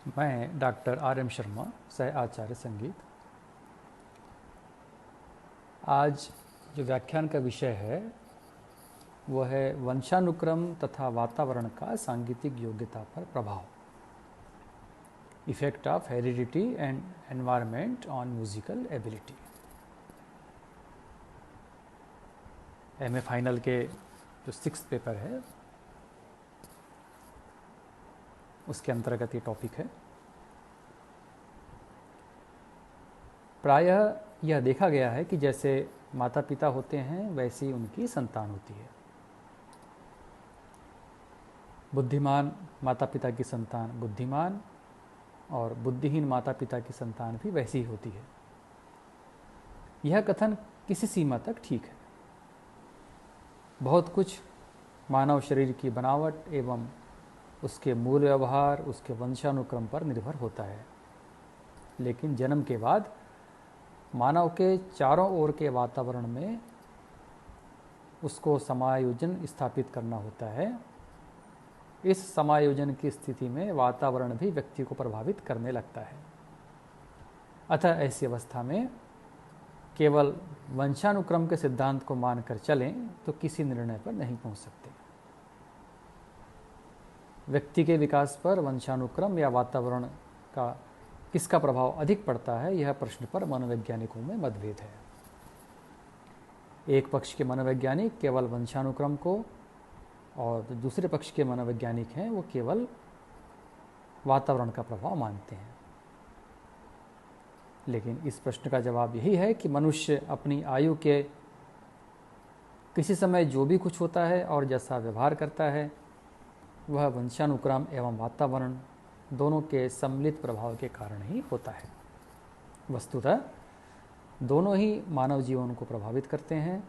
मैं doctor RM Sharma, सह आचार्य संगीत। आज जो व्याख्यान का विषय है वो है वंशानुक्रम तथा वातावरण का सांगीतिक योग्यता पर प्रभाव, effect of heredity and environment on musical ability. MA final के जो 6th पेपर है उसके अंतर्गत ये टॉपिक है। प्रायः यह देखा गया है कि जैसे माता पिता होते हैं वैसी उनकी संतान होती है। बुद्धिमान माता पिता की संतान बुद्धिमान और बुद्धिहीन माता पिता की संतान भी वैसी ही होती है। यह कथन किसी सीमा तक ठीक है। बहुत कुछ मानव शरीर की बनावट एवं उसके मूल व्यवहार, उसके वंशानुक्रम पर निर्भर होता है। लेकिन जन्म के बाद मानव के चारों ओर के वातावरण में उसको समायोजन स्थापित करना होता है। इस समायोजन की स्थिति में वातावरण भी व्यक्ति को प्रभावित करने लगता है। अतः ऐसी अवस्था में केवल वंशानुक्रम के सिद्धांत को मानकर चलें तो किसी निर्णय पर नहीं पहुंच सकते। व्यक्ति के विकास पर वंशानुक्रम या वातावरण का किसका प्रभाव अधिक पड़ता है, यह प्रश्न पर मनोवैज्ञानिकों में मतभेद है। एक पक्ष के मनोवैज्ञानिक केवल वंशानुक्रम को और दूसरे पक्ष के मनोवैज्ञानिक हैं वो केवल वातावरण का प्रभाव मानते हैं। लेकिन इस प्रश्न का जवाब यही है कि मनुष्य अपनी आयु के किसी समय जो भी कुछ होता है और जैसा व्यवहार करता है वह वंशानुक्रम एवं वातावरण दोनों के सम्मिलित प्रभाव के कारण ही होता है। वस्तुतः दोनों ही मानव जीवन को प्रभावित करते हैं।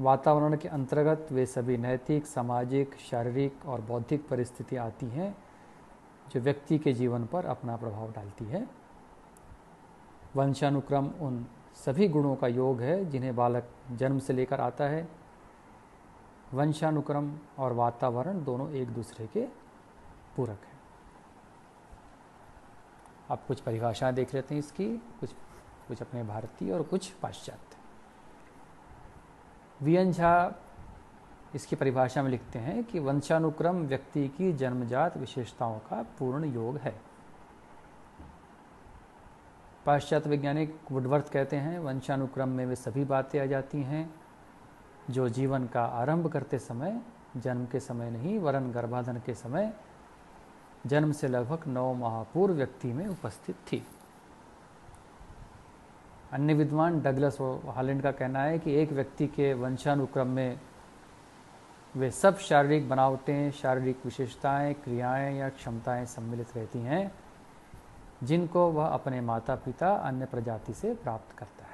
वातावरण के अंतर्गत वे सभी नैतिक, सामाजिक, शारीरिक और बौद्धिक परिस्थितियाँ आती हैं जो व्यक्ति के जीवन पर अपना प्रभाव डालती है। वंशानुक्रम उन सभी गुणों का योग है जिन्हें बालक जन्म से लेकर आता है। वंशानुक्रम और वातावरण दोनों एक दूसरे के पूरक हैं। अब कुछ परिभाषाएं देख लेते हैं इसकी, कुछ अपने भारतीय और कुछ पाश्चात्य। VN झा इसकी परिभाषा में लिखते हैं कि वंशानुक्रम व्यक्ति की जन्मजात विशेषताओं का पूर्ण योग है। पाश्चात्य वैज्ञानिक वुडवर्थ कहते हैं वंशानुक्रम में वे सभी बातें आ जाती हैं जो जीवन का आरंभ करते समय, जन्म के समय नहीं वरन गर्भाधान के समय, जन्म से लगभग 9 माह पूर्व व्यक्ति में उपस्थित थी। अन्य विद्वान डगलस और हॉलैंड का कहना है कि एक व्यक्ति के वंशानुक्रम में वे सब शारीरिक बनावटें, शारीरिक विशेषताएं, क्रियाएं या क्षमताएं सम्मिलित रहती हैं जिनको वह अपने माता पिता अन्य प्रजाति से प्राप्त करता है।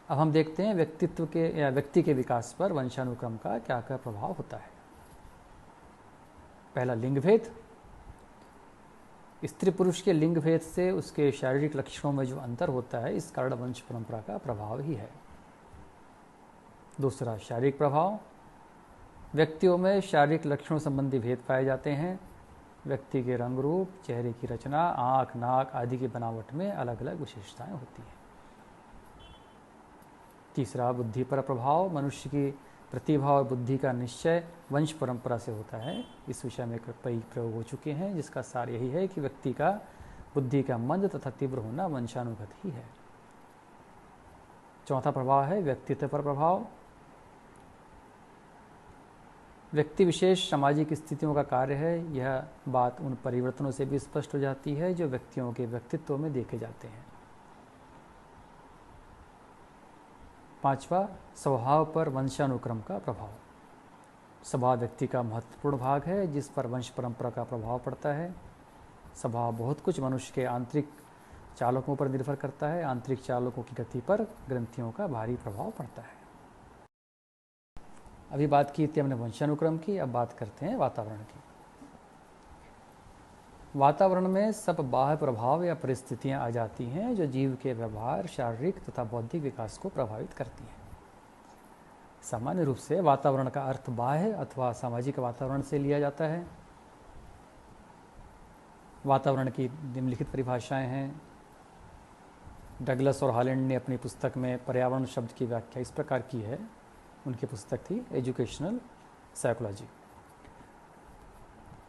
अब हम देखते हैं व्यक्तित्व के या व्यक्ति के विकास पर वंशानुक्रम का क्या क्या प्रभाव होता है। पहला, लिंग भेद। स्त्री पुरुष के लिंग भेद से उसके शारीरिक लक्षणों में जो अंतर होता है इस कारण वंश परंपरा का प्रभाव ही है। दूसरा, शारीरिक प्रभाव। व्यक्तियों में शारीरिक लक्षणों संबंधी भेद पाए जाते हैं। व्यक्ति के रंग रूप, चेहरे की रचना, आँख, नाक आदि की बनावट में अलग अलग विशेषताएं होती हैं। तीसरा, बुद्धि पर प्रभाव। मनुष्य की प्रतिभा और बुद्धि का निश्चय वंश परंपरा से होता है। इस विषय में कई प्रयोग हो चुके हैं जिसका सार यही है कि व्यक्ति का बुद्धि का मंद तथा तीव्र होना वंशानुगत ही है। चौथा प्रभाव है व्यक्तित्व पर प्रभाव। व्यक्ति विशेष सामाजिक स्थितियों का कार्य है। यह बात उन परिवर्तनों से भी स्पष्ट हो जाती है जो व्यक्तियों के व्यक्तित्व में देखे जाते हैं। पांचवा, स्वभाव पर वंशानुक्रम का प्रभाव। स्वभाव व्यक्ति का महत्वपूर्ण भाग है जिस पर वंश परंपरा का प्रभाव पड़ता है। स्वभाव बहुत कुछ मनुष्य के आंतरिक चालकों पर निर्भर करता है। आंतरिक चालकों की गति पर ग्रंथियों का भारी प्रभाव पड़ता है। अभी बात की थी हमने वंशानुक्रम की, अब बात करते हैं वातावरण की। वातावरण में सब बाह्य प्रभाव या परिस्थितियां आ जाती हैं जो जीव के व्यवहार, शारीरिक तथा बौद्धिक विकास को प्रभावित करती हैं। सामान्य रूप से वातावरण का अर्थ बाह्य अथवा सामाजिक वातावरण से लिया जाता है। वातावरण की निम्नलिखित परिभाषाएं हैं। डगलस और हॉलैंड ने अपनी पुस्तक में पर्यावरण शब्द की व्याख्या इस प्रकार की है। उनकी पुस्तक थी एजुकेशनल साइकोलॉजी।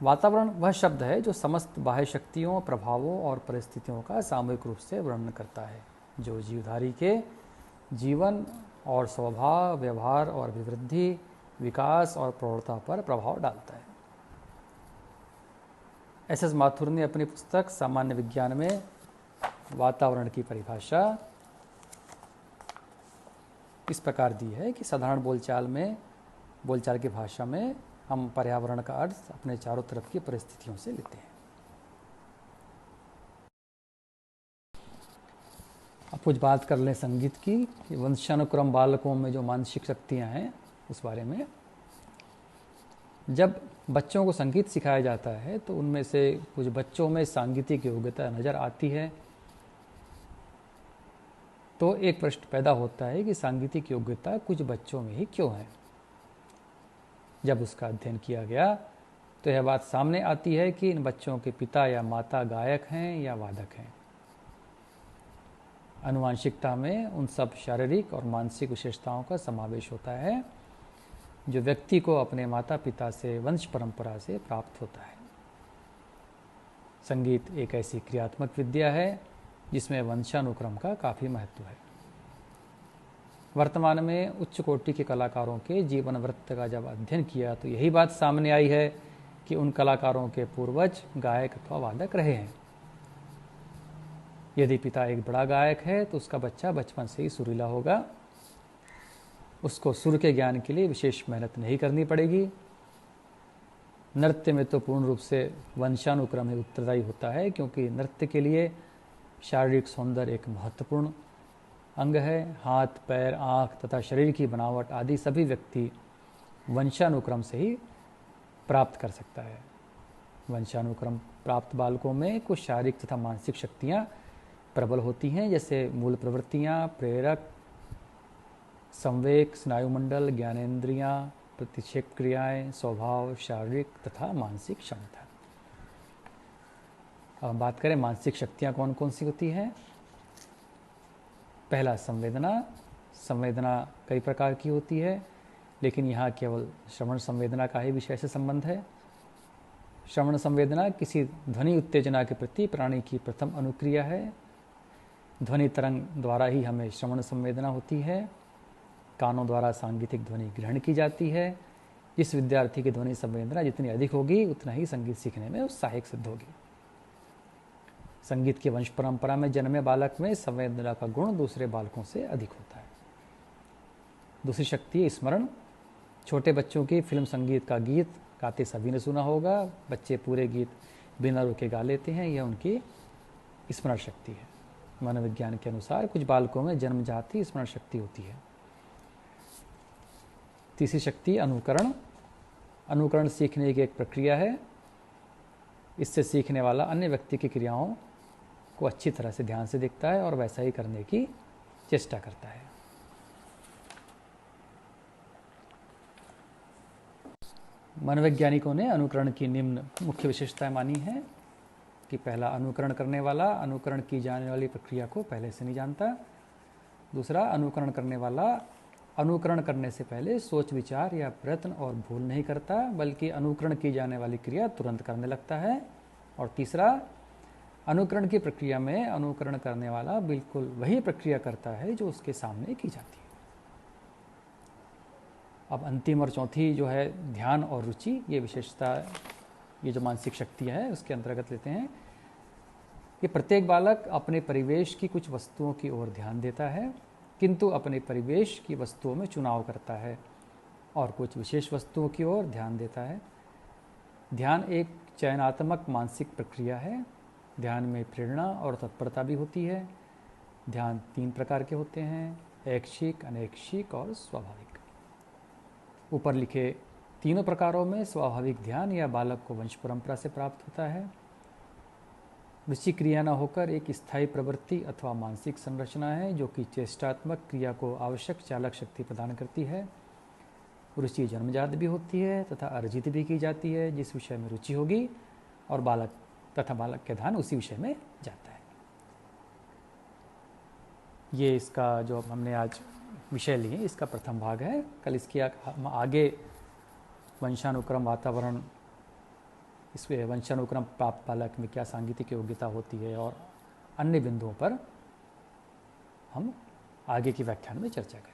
वातावरण वह शब्द है जो समस्त बाह्य शक्तियों, प्रभावों और परिस्थितियों का सामूहिक रूप से वर्णन करता है, जो जीवधारी के जीवन और स्वभाव, व्यवहार और अभिवृद्धि, विकास और प्रौढ़ता पर प्रभाव डालता है। एस माथुर ने अपनी पुस्तक सामान्य विज्ञान में वातावरण की परिभाषा इस प्रकार दी है कि साधारण बोलचाल की भाषा में हम पर्यावरण का अर्थ अपने चारों तरफ की परिस्थितियों से लेते हैं। अब कुछ बात कर लें संगीत की। वंशानुक्रम बालकों में जो मानसिक शक्तियां हैं उस बारे में। जब बच्चों को संगीत सिखाया जाता है तो उनमें से कुछ बच्चों में सांगीतिक योग्यता नज़र आती है। तो एक प्रश्न पैदा होता है कि सांगीतिक योग्यता कुछ बच्चों में ही क्यों है। जब उसका अध्ययन किया गया तो यह बात सामने आती है कि इन बच्चों के पिता या माता गायक हैं या वादक हैं। आनुवंशिकता में उन सब शारीरिक और मानसिक विशेषताओं का समावेश होता है जो व्यक्ति को अपने माता पिता से वंश परंपरा से प्राप्त होता है। संगीत एक ऐसी क्रियात्मक विद्या है जिसमें वंशानुक्रम का काफ़ी महत्व है। वर्तमान में उच्च कोटि के कलाकारों के जीवन वृत्त का जब अध्ययन किया तो यही बात सामने आई है कि उन कलाकारों के पूर्वज गायक अथवा वादक रहे हैं। यदि पिता एक बड़ा गायक है तो उसका बच्चा बचपन से ही सुरीला होगा। उसको सुर के ज्ञान के लिए विशेष मेहनत नहीं करनी पड़ेगी। नृत्य में तो पूर्ण रूप से वंशानुक्रम ही उत्तरदायी होता है, क्योंकि नृत्य के लिए शारीरिक सौंदर्य एक महत्वपूर्ण अंग है। हाथ, पैर, आँख तथा शरीर की बनावट आदि सभी व्यक्ति वंशानुक्रम से ही प्राप्त कर सकता है। वंशानुक्रम प्राप्त बालकों में कुछ शारीरिक तथा मानसिक शक्तियाँ प्रबल होती हैं, जैसे मूल प्रवृत्तियाँ, प्रेरक, संवेग, स्नायुमंडल, ज्ञानेंद्रियाँ, प्रतिक्षेप क्रियाएं, स्वभाव, शारीरिक तथा मानसिक क्षमता। अब हम बात करें मानसिक शक्तियाँ कौन कौन सी होती हैं। पहला संवेदना। संवेदना कई प्रकार की होती है, लेकिन यहाँ केवल श्रवण संवेदना का ही विषय से संबंध है। श्रवण संवेदना किसी ध्वनि उत्तेजना के प्रति प्राणी की प्रथम अनुक्रिया है। ध्वनि तरंग द्वारा ही हमें श्रवण संवेदना होती है। कानों द्वारा सांगीतिक ध्वनि ग्रहण की जाती है। जिस विद्यार्थी की ध्वनि संवेदना जितनी अधिक होगी उतना ही संगीत सीखने में उत्साहिक सिद्ध होगी। संगीत की वंश परंपरा में जन्मे बालक में संवेदना का गुण दूसरे बालकों से अधिक होता है। दूसरी शक्ति है स्मरण। छोटे बच्चों की फिल्म संगीत का गीत गाते सभी ने सुना होगा। बच्चे पूरे गीत बिना रुके गा लेते हैं, यह उनकी स्मरण शक्ति है। मनोविज्ञान के अनुसार कुछ बालकों में जन्मजात ही स्मरण शक्ति होती है। तीसरी शक्ति अनुकरण। अनुकरण सीखने की एक प्रक्रिया है। इससे सीखने वाला अन्य व्यक्ति की क्रियाओं को अच्छी तरह से ध्यान से देखता है और वैसा ही करने की चेष्टा करता है। मनोवैज्ञानिकों ने अनुकरण की निम्न मुख्य विशेषताएं मानी हैं कि पहला, अनुकरण करने वाला अनुकरण की जाने वाली प्रक्रिया को पहले से नहीं जानता। दूसरा, अनुकरण करने वाला अनुकरण करने से पहले सोच विचार या प्रयत्न और भूल नहीं करता, बल्कि अनुकरण की जाने वाली क्रिया तुरंत करने लगता है। और तीसरा, अनुकरण की प्रक्रिया में अनुकरण करने वाला बिल्कुल वही प्रक्रिया करता है जो उसके सामने की जाती है। अब अंतिम और चौथी जो है ध्यान और रुचि, ये विशेषता, ये जो मानसिक शक्तियाँ है उसके अंतर्गत लेते हैं कि प्रत्येक बालक अपने परिवेश की कुछ वस्तुओं की ओर ध्यान देता है, किंतु अपने परिवेश की वस्तुओं में चुनाव करता है और कुछ विशेष वस्तुओं की ओर ध्यान देता है। ध्यान एक चयनात्मक मानसिक प्रक्रिया है। ध्यान में प्रेरणा और तत्परता भी होती है। ध्यान 3 प्रकार के होते हैं, ऐच्छिक, अनैच्छिक और स्वाभाविक। ऊपर लिखे तीनों प्रकारों में स्वाभाविक ध्यान या बालक को वंश परंपरा से प्राप्त होता है। रुचि क्रिया न होकर एक स्थायी प्रवृत्ति अथवा मानसिक संरचना है जो कि चेष्टात्मक क्रिया को आवश्यक चालक शक्ति प्रदान करती है। रुचि जन्मजात भी होती है तथा अर्जित भी की जाती है। जिस विषय में रुचि होगी और बालक के ध्यान उसी विषय में जाता है। ये इसका जो हमने आज विषय लिए इसका प्रथम भाग है। कल इसकी हम आगे वंशानुक्रम, वातावरण, इस वंशानुक्रम प्राप्त बालक में क्या सांगीतिक योग्यता होती है और अन्य बिंदुओं पर हम आगे की व्याख्यान में चर्चा करेंगे।